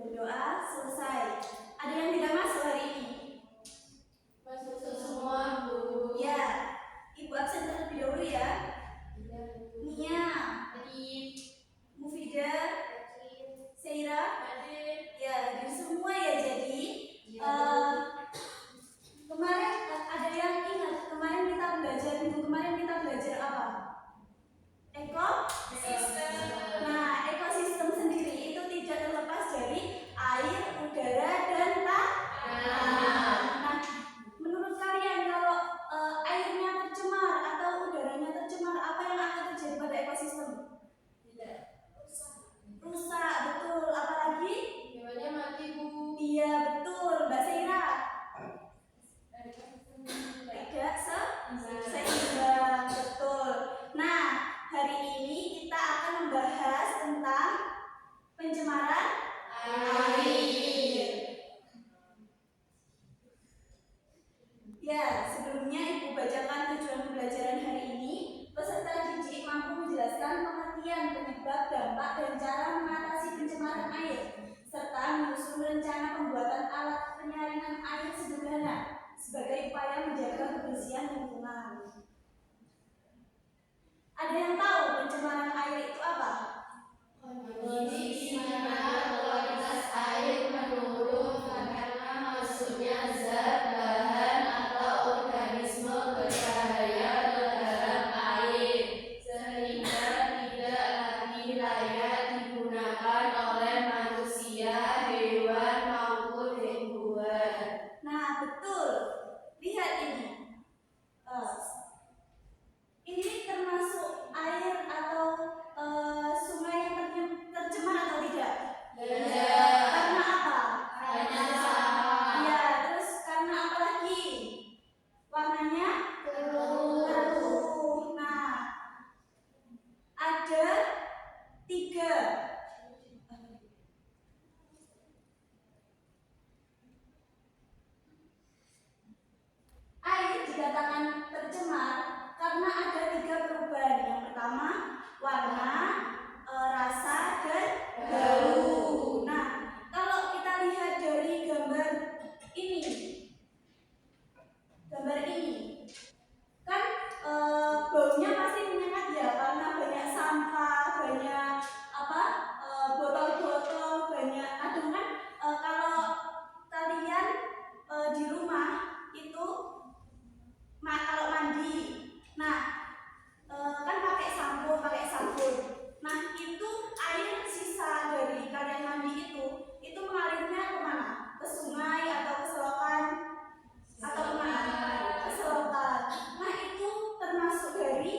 Berdoa selesai. Ada yang tidak masuk hari ini? Masuk semua, Bu. Ya, Ibu absen terlebih dahulu ya. Nia, Mufida, Seira, ya, hadir semua ya. Jadi kemarin ada yang ingat kemarin kita belajar minggu kemarin kita belajar apa? Ekosistem. Nah, ekosistem sendiri itu tidak terlepas dari air, udara, dan tanah. Nah, menurut kalian kalau airnya tercemar atau udaranya tercemar, apa yang akan terjadi pada ekosistem? Rusak, betul. Apalagi? Hewannya mati, Bu. Iya, betul. Mbak Seira? Tidak seimbang, betul. Nah, hari ini kita akan membahas tentang pencemaran air. Ya, sebelumnya Ibu bacakan tujuan pembelajaran hari ini. Peserta didik mampu menjelaskan pengertian, penyebab, dampak, dan cara mengatasi pencemaran air, serta menyusun rencana pembuatan alat penyaringan air sederhana sebagai upaya menjaga kebersihan lingkungan. Ada yang tahu pencemaran air itu apa? Kondisi di mana kualitas air menurun karena masuknya zat, bahan, atau organisme berbahaya ke dalam air, sehingga tidak lagi layak digunakan oleh manusia, hewan, maupun tumbuhan. Nah, betul. Lihat ini. Ini termasuk air atau sungai yang tercemar atau tidak? Tidak. Karena apa? Karena sampah. Ya, terus karena apa lagi? Warnanya keruh. Nah, ada 3. Air dikatakan tercemar karena ada 3 perubahan. Yang pertama, warna, rasa, dan bau. Nah, kalau kita lihat dari gambar ini, kan baunya pasti menyengat ya, karena banyak sampah, banyak botol-botol, banyak adunan. Kalau kalian di rumah itu kalau mandi, nah kan pakai sampo, pakai sabun. Nah, itu air sisa dari kalian mandi itu mengalirnya kemana? Ke sungai atau ke selokan? Atau kemana? Ke selokan. Nah, itu termasuk dari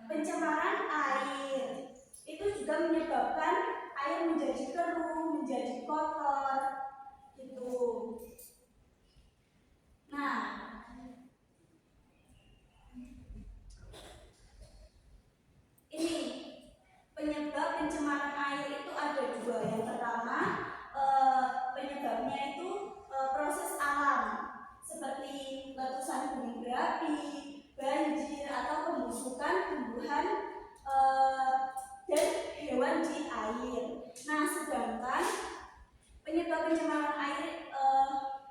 pencemaran air. Itu juga menyebabkan air menjadi keruh, menjadi kotor, gitu. Nah, ini penyebab pencemaran air itu ada 2. Yang pertama, penyebabnya itu proses alam, seperti letusan gunung berapi, banjir, atau pembusukan tumbuhan dan hewan di air. Nah, sedangkan penyebab pencemaran air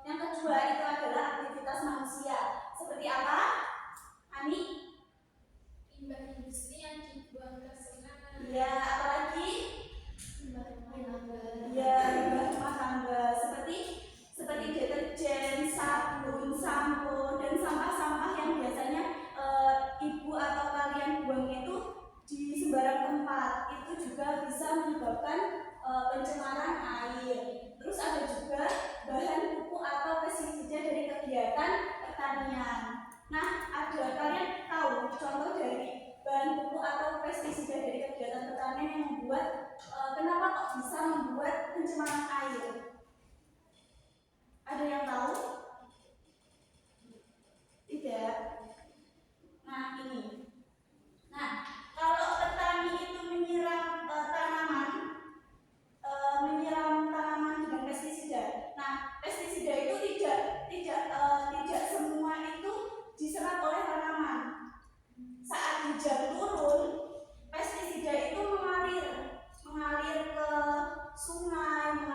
yang kedua itu adalah aktivitas manusia. Seperti apa, Ani? Limbah industri yang dibuang ke sungai. Ya, apalagi? Limbah rumah tangga. Ya, limbah rumah tangga seperti deterjen, sabun, sampo, dan sampah-sampah yang biasanya ibu atau kalian buang itu di sembarang tempat. Itu juga bisa menyebabkan pencemaran air. Terus ada juga bahan pupuk atau pestisida dari kegiatan pertanian. Nah, kalian tahu contoh dari bahan pupuk atau pestisida dari kegiatan pertanian yang membuat kenapa kok bisa membuat pencemaran air? Ada yang tahu? Tidak. Nah, ini. Nah, kalau petani itu menyiram tanaman dengan pestisida. Nah, pestisida itu tidak semua itu diserap oleh tanaman. Saat hujan turun, pestisida itu mengalir ke sungai,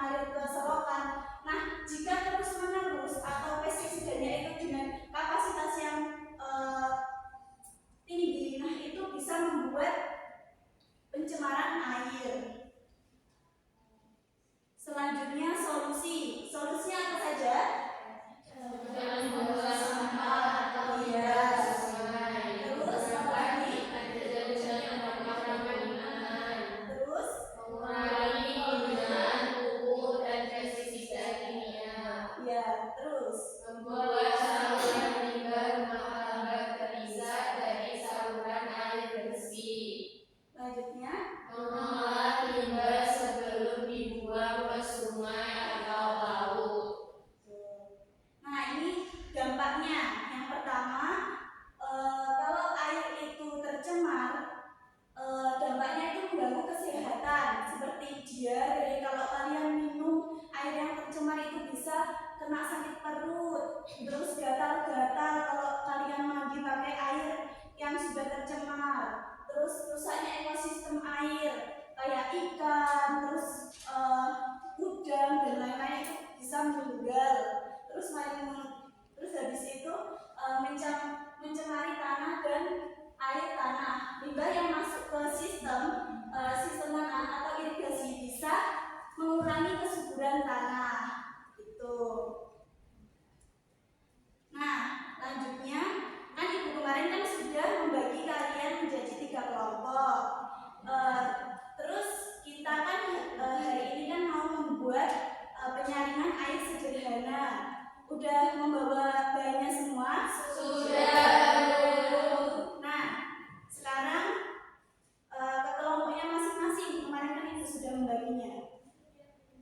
diare. Kalau kalian minum air yang tercemar itu bisa kena sakit perut, terus gatal-gatal kalau kalian mandi pakai air yang sudah tercemar. Terus rusaknya ekosistem air kayak ikan, terus udang dan lain-lain itu bisa meninggal. Terus habis itu mencemari tanah dan air tanah. Limbah yang masuk ke sistem tanah atau irigasi bisa mengurangi kesuburan tanah. Gitu. Nah, lanjutnya kan ibu kemarin kan sudah membagi kalian menjadi 3 kelompok. Terus kita kan hari ini kan mau membuat penyaringan air sederhana. Udah membawa bahannya semua? Sudah. Nah, sekarang ke kelompoknya masing-masing. Kemarin kan ibu sudah membaginya.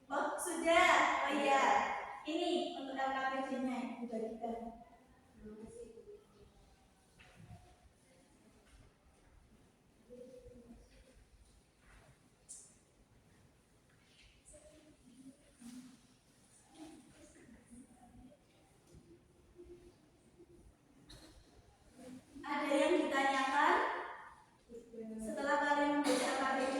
Oh, sudah. Oh iya. Ini untuk LKPD-nya dibagikan. Ada yang ditanyakan setelah kalian membaca KPD?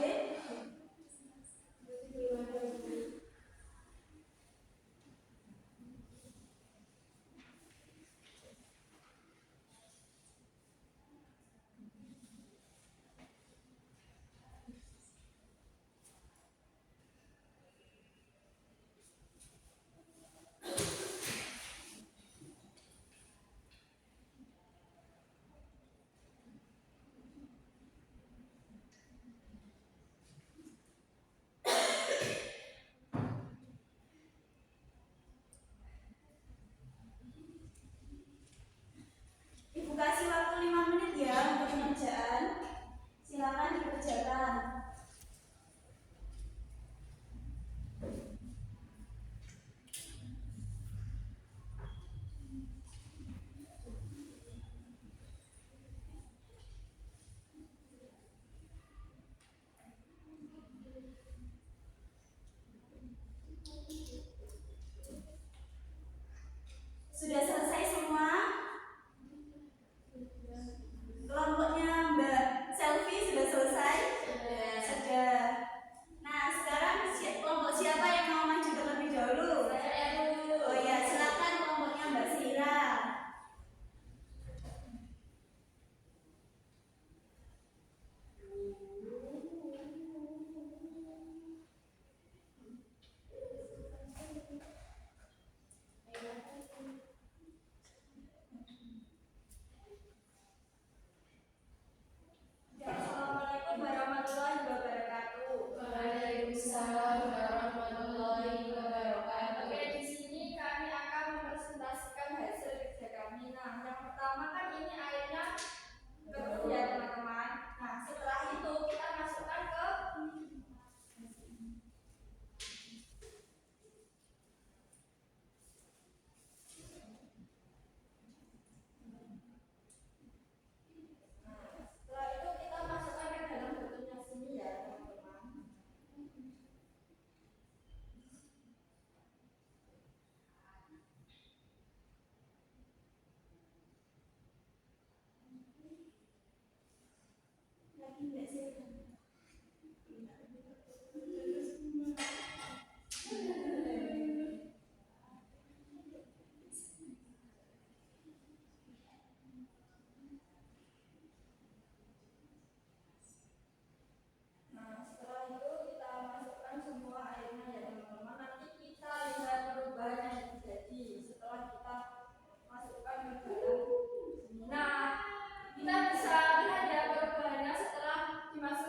Ibu kasih waktu 5 menit ya untuk pengerjaan. Silakan dikerjakan. Sudah selesai semua? Kelompoknya Mbak Selfie sudah selesai? Sudah. Nah, sekarang kelompok siapa yang mau maju terlebih dahulu? Oh ya, silakan kelompoknya Mbak Sira. Assalamualaikum warahmatullahi wabarakatuh. Waalaikumsalam warahmatullahi wabarakatuh. Oke, di sini kami akan mempresentasikan hasil kerja kami. Nah, yang pertama kan ini airnya keruh ya teman-teman. Nah, setelah itu kita masukkan ke dalam botolnya sini ya teman-teman. Lagi Mbak Sira. Nah, setelah itu kita masukkan semua airnya ya teman-teman. Nanti kita lihat perubahan yang terjadi setelah kita masukkan ke dalam sini. Nah, kita bisa lihat ya perubahannya setelah dimasukkan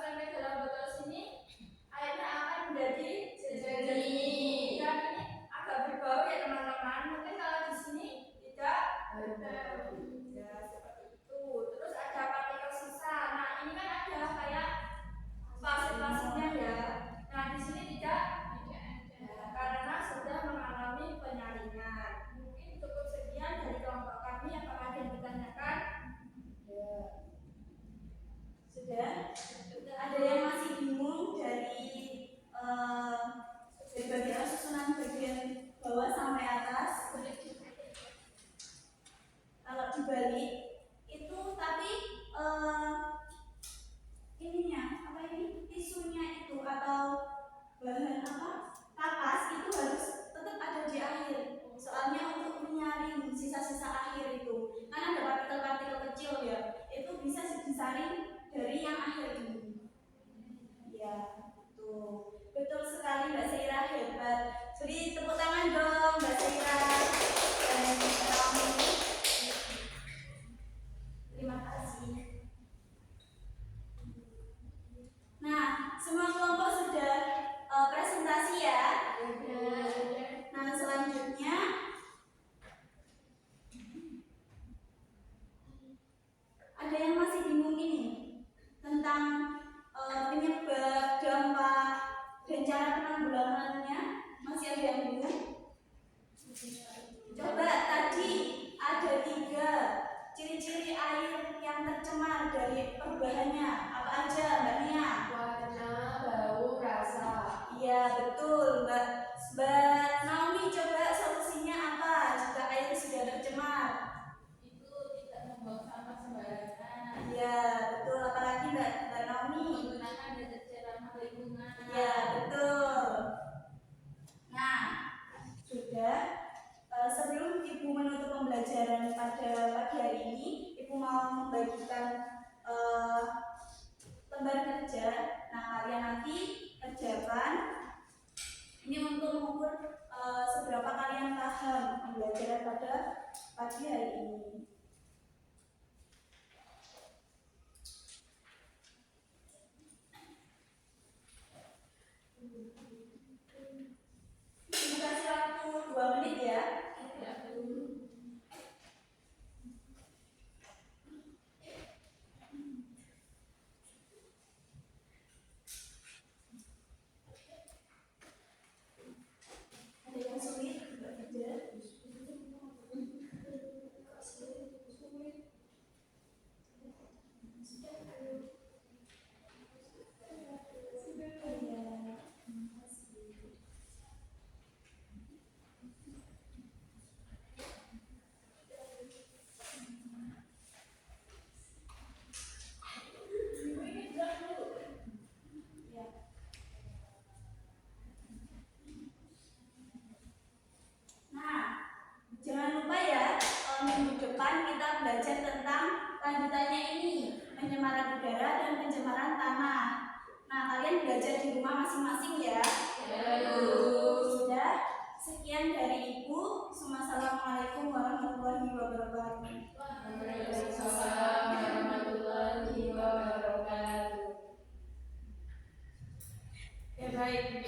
Betul sekali Mbak Saira, hebat. Beri tepuk tangan dong Mbak Saira dan Rami. Terima kasih. Nah, semua kelompok sudah presentasi ya. Nah, selanjutnya ada yang masih bingung ini tentang penyebab, dampak, dan cara penanggulangannya. Masih ada yang bingung? Coba tadi ada 3 ciri-ciri air yang tercemar dari perubahannya. Apa aja Mbak Nia? Warna, bau, rasa. Iya betul Mbak Naomi, coba solusinya apa jika air sudah tercemar? Itu tidak membuang sampah sembarangan. Iya betul, apalagi Mbak Naomi? Menggunakan deterjen ramah lingkungan. Iya betul. Nah, sudah sebelum Ibu menutup pembelajaran pada pagi hari ini, Ibu mau membagikan lembar kerja. Nah, kalian nanti kerjakan ini untuk mengukur seberapa kalian paham pembelajaran pada pagi hari ini. Kasih waktu 2 menit ya. Ada yang sulit bekerja? Nah, jangan lupa ya, minggu depan kita belajar tentang lanjutannya ini, pencemaran udara dan pencemaran tanah. Nah, kalian belajar di rumah masing-masing ya. Sudah, sekian dari Ibu. Assalamualaikum warahmatullahi wabarakatuh. Waalaikumsalam warahmatullahi wabarakatuh. Ya baik,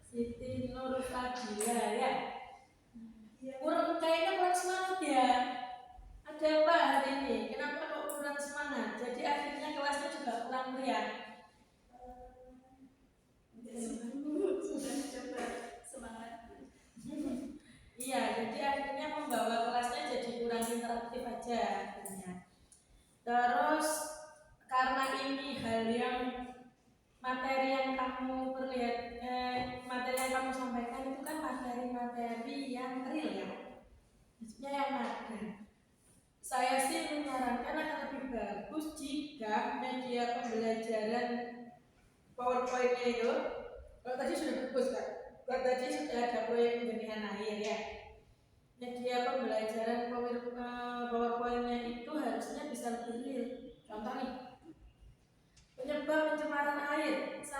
Siti Nur Fadila ya. Kayaknya kurang semangat ya. Ada apa hari ini? Kenapa kok kurang semangat? Jadi akhirnya kelasnya juga kurang meriah. Sudah coba semangat. Iya, jadi akhirnya membawa kelasnya jadi kurang interaktif aja akhirnya. Terus karena ini hal yang materi yang kamu materi yang kamu sampaikan itu kan materi-materi yang real ya, maksudnya yang ada. Saya sih menyarankan akan lebih bagus jika media pembelajaran PowerPoint-nya itu, kalau tadi sudah bagus kan, kalau tadi sudah ada proyek pembenihan air ya, media pembelajaran PowerPoint-nya itu harusnya bisa lebih real. Contoh nih, penyebab pencemaran air 1,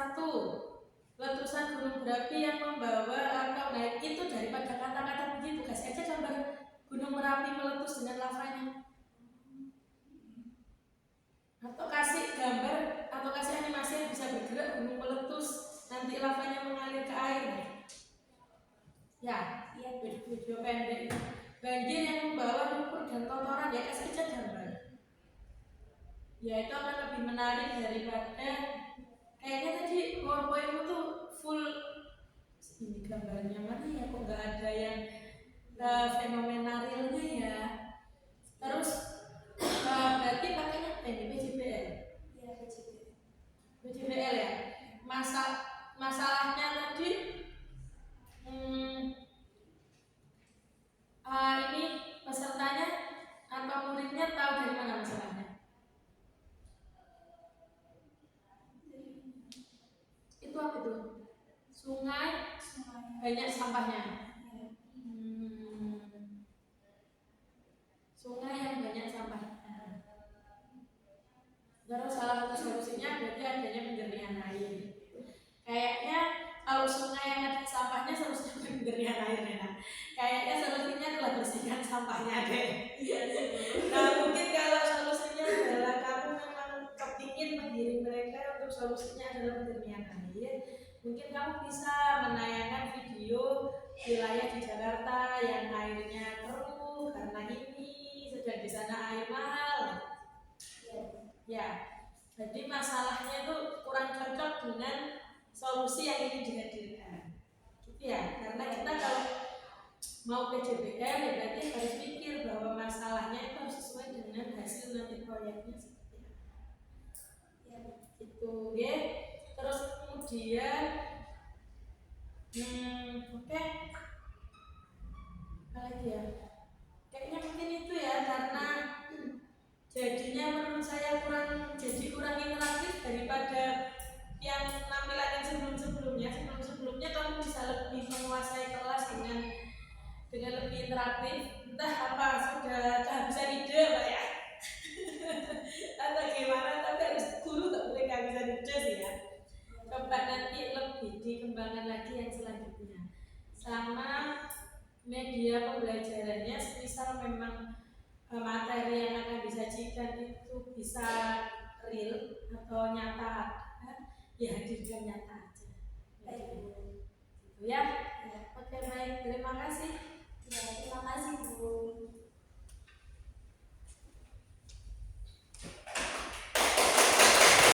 letusan gunung berapi yang membawa atau naik. Itu daripada kata-kata begitu, kasih aja gambar gunung Merapi meletus dengan lavanya, atau kasih gambar atau kasih animasi yang bisa bergerak gunung meletus nanti lavanya mengalir ke air ya. Video pendek banjir yang membawa lumpur dan kotoran, ya kasih aja gambar. Ya itu akan lebih menarik daripada kayaknya tadi PowerPoint itu full ini gambarnya mana ya, kok nggak ada yang fenomena realnya ya. Terus berarti pakainya ini PJBL. Iya, PJBL ya. Masalahnya tadi ini pesertanya atau muridnya tahu dari mana masalahnya? Itu apa itu? Sungai banyak sampahnya. Sungai yang banyak sampahnya. Terus salah satu solusinya berarti adanya penjernihan air. Kayaknya kalau sungai yang ada sampahnya seharusnya pemberian airnya. Nah, kayaknya solusinya adalah bersihkan sampahnya deh. Nah mungkin kalau solusinya adalah kamu memang kepingin menggiring mereka, untuk solusinya adalah pemberian air, mungkin kamu bisa menayangkan video wilayah di Jakarta yang airnya keruh karena ini, sedang di sana air mahal. Ya, jadi masalahnya itu kurang cocok dengan solusi yang ingin dihadirkan, gitu ya. Karena kita kalau mau PJBM ya berarti harus pikir bahwa masalahnya itu harus sesuai dengan hasil nanti proyeknya seperti apa. Itu ya. Terus kemudian oke. Apa lagi ya? Kayaknya mungkin itu ya, karena jadinya menurut saya kurang interaktif daripada yang tampilan yang sebelumnya kamu bisa lebih menguasai kelas dengan lebih interaktif. Entah apa sudah kehabisan ide Pak ya atau gimana, tapi harus guru tak boleh kehabisan ide sih ya. Coba nanti lebih dikembangkan lagi yang selanjutnya, sama media pembelajarannya. Misal memang materi yang akan disajikan itu bisa real atau nyata, ya hadirkan nyata aja.